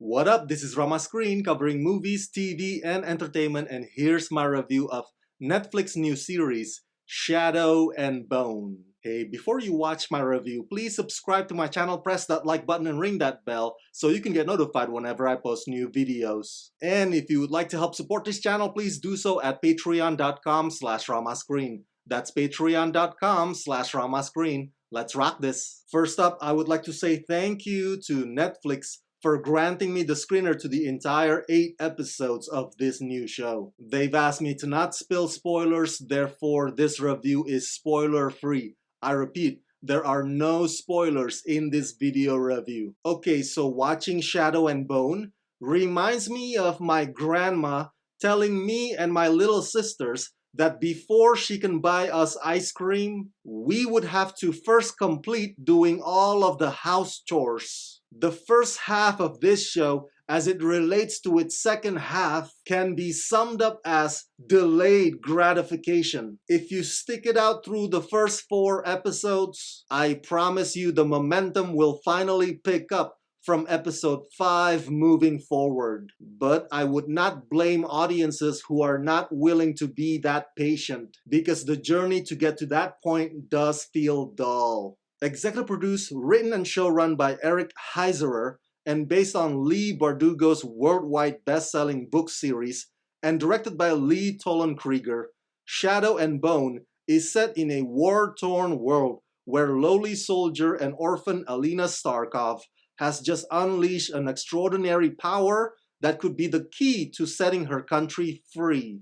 What up? This is Rama Screen covering movies, TV, and entertainment, and here's my review of Netflix new series Shadow and Bone. Hey, before you watch my review, please subscribe to my channel, press that like button, and ring that bell so you can get notified whenever I post new videos. And if you would like to help support this channel, please do so at patreon.com/ramascreen. That's patreon.com/ramascreen. Let's rock this. First up, I would like to say thank you to Netflix for granting me the screener to the entire 8 episodes of this new show. They've asked me to not spill spoilers, therefore this review is spoiler free. I repeat, there are no spoilers in this video review. Okay, so watching Shadow and Bone reminds me of my grandma telling me and my little sisters that before she can buy us ice cream, we would have to first complete doing all of the house chores. The first half of this show, as it relates to its second half, can be summed up as delayed gratification. If you stick it out through the first 4 episodes, I promise you the momentum will finally pick up from episode 5 moving forward. But I would not blame audiences who are not willing to be that patient, because the journey to get to that point does feel dull. Executive produced, written and showrun by Eric Heiserer, and based on Lee Bardugo's worldwide best-selling book series, and directed by Lee Tollin Krieger, Shadow and Bone is set in a war-torn world where lowly soldier and orphan Alina Starkov has just unleashed an extraordinary power that could be the key to setting her country free.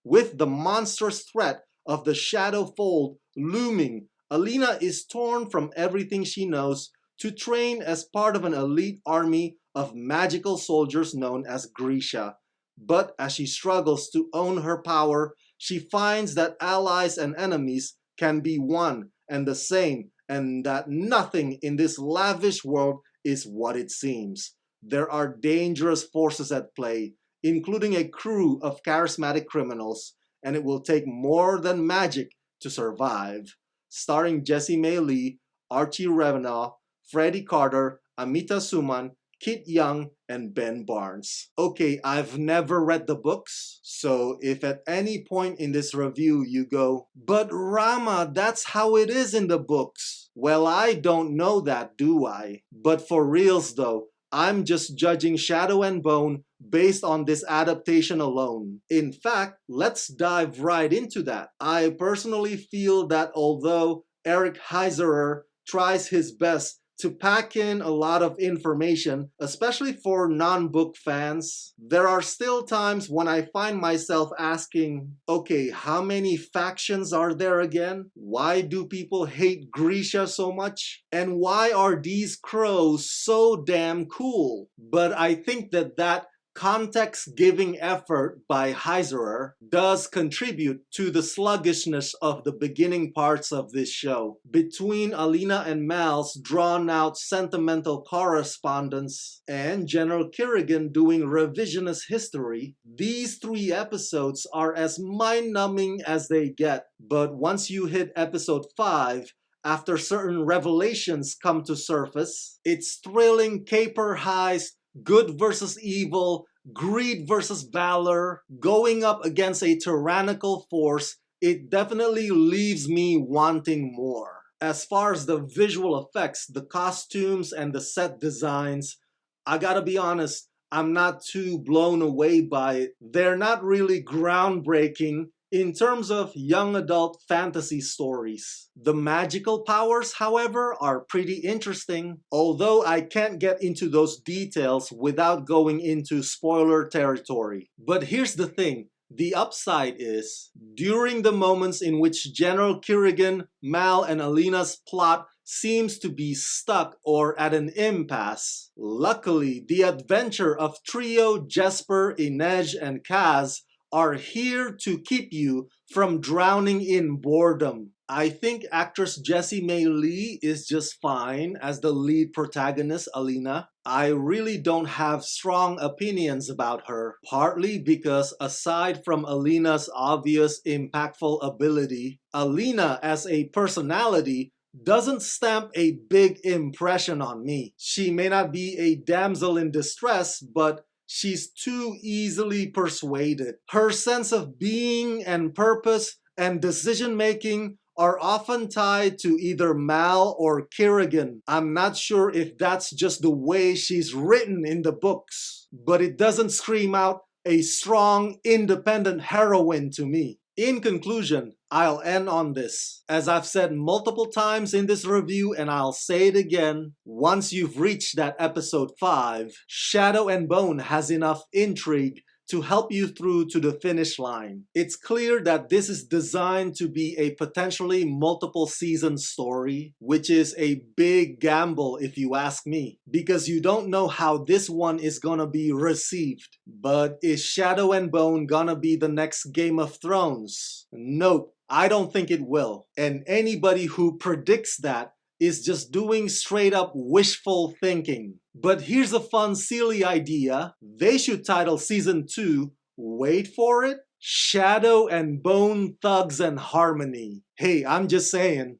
With the monstrous threat of the Shadow Fold looming, Alina is torn from everything she knows to train as part of an elite army of magical soldiers known as Grisha. But as she struggles to own her power, she finds that allies and enemies can be one and the same, and that nothing in this lavish world is what it seems. There are dangerous forces at play, including a crew of charismatic criminals, and it will take more than magic to survive. Starring Jessie May Lee, Archie Revenant, Freddie Carter, Amita Suman, Kit Young, and Ben Barnes. Okay, I've never read the books, so if at any point in this review you go, "But Rama, that's how it is in the books." Well, I don't know that, do I? But for reals though, I'm just judging Shadow and Bone based on this adaptation alone. In fact, let's dive right into that. I personally feel that although Eric Heiserer tries his best to pack in a lot of information, especially for non-book fans, there are still times when I find myself asking, okay, how many factions are there again? Why do people hate Grisha so much? And why are these crows so damn cool? But I think that context-giving effort by Heiserer does contribute to the sluggishness of the beginning parts of this show. Between Alina and Mal's drawn-out sentimental correspondence and General Kirigan doing revisionist history, these 3 episodes are as mind-numbing as they get. But once you hit episode 5, after certain revelations come to surface, it's thrilling caper heist, good versus evil, greed versus valor, going up against a tyrannical force. It definitely leaves me wanting more. As far as the visual effects, the costumes, and the set designs, I gotta be honest, I'm not too blown away by it. They're not really groundbreaking in terms of young adult fantasy stories. The magical powers, however, are pretty interesting, although I can't get into those details without going into spoiler territory. But here's the thing. The upside is, during the moments in which General Kirigan, Mal, and Alina's plot seems to be stuck or at an impasse, luckily the adventure of trio Jesper, Inej, and Kaz are here to keep you from drowning in boredom. I think actress Jessie May Lee is just fine as the lead protagonist, Alina. I really don't have strong opinions about her, partly because aside from Alina's obvious impactful ability, Alina as a personality doesn't stamp a big impression on me. She may not be a damsel in distress, but she's too easily persuaded. Her sense of being and purpose and decision making are often tied to either Mal or Kerrigan. I'm not sure if that's just the way she's written in the books, but it doesn't scream out a strong, independent heroine to me. In conclusion, I'll end on this. As I've said multiple times in this review, and I'll say it again, once you've reached that episode 5, Shadow and Bone has enough intrigue to help you through to the finish line. It's clear that this is designed to be a potentially multiple season story, which is a big gamble if you ask me, because you don't know how this one is gonna be received. But is Shadow and Bone gonna be the next Game of Thrones? Nope, I don't think it will. And anybody who predicts that is just doing straight up wishful thinking. But here's a fun, silly idea. They should title season 2, wait for it, Shadow and Bone Thugs and Harmony. Hey, I'm just saying.